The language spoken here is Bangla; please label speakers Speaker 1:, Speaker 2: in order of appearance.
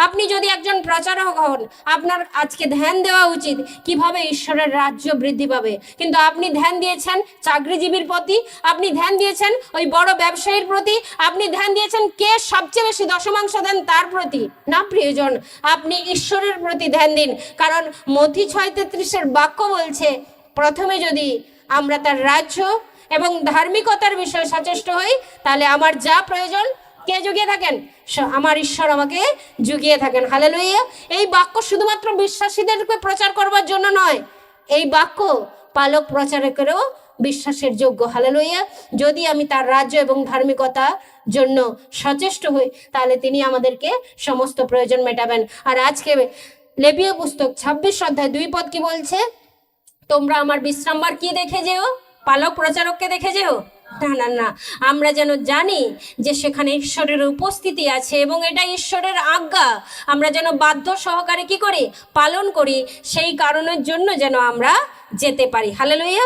Speaker 1: আপনি যদি একজন প্রচারক হন, আপনার আজকে ধ্যান দেওয়া উচিত কিভাবে ঈশ্বরের রাজ্য বৃদ্ধি পাবে। কিন্তু আপনি ধ্যান দিয়েছেন চাকরিজীবীর প্রতি, আপনি ধ্যান দিয়েছেন ওই বড় ব্যবসায়ীর প্রতি, আপনি ধ্যান দিয়েছেন কে সবচেয়ে বেশি দশমাংশ দেন তার প্রতি। না প্রিয়জন, আপনি ঈশ্বরের প্রতি ধ্যান দিন। কারণ মথি 6:33 বাক্য বলছে, প্রথমে যদি আমরা তার রাজ্য এবং ধার্মিকতার বিষয়ে সচেষ্ট হই, তাহলে আমার যা প্রয়োজন কে জুগিয়ে থাকেন? আমার ঈশ্বর আমাকে জুগিয়ে থাকেন। হালেলুয়া। এই বাক্য শুধুমাত্র বিশ্বাসীদেরকে প্রচার করবার জন্য নয়, এই বাক্য পালক প্রচারকেরও বিশ্বাসের যোগ্য। হালেলুয়া। যদি আমি তার রাজ্য এবং ধার্মিকতার জন্য সচেষ্ট হই, তাহলে তিনি আমাদেরকে সমস্ত প্রয়োজন মেটাবেন। আর আজকে লেবীয় পুস্তক 26 অধ্যায় 2 পদ কি বলছে? তোমরা আমার বিশ্রামবার কি দেখে যেও? পালক প্রচারককে দেখে যেও? না না না, আমরা যেন জানি যে সেখানে ঈশ্বরের উপস্থিতি আছে এবং এটা ঈশ্বরের আজ্ঞা। আমরা যেন বাধ্য সহকারে কি করি? পালন করি। সেই কারণের জন্য যেন আমরা যেতে পারি। হালেলুয়া।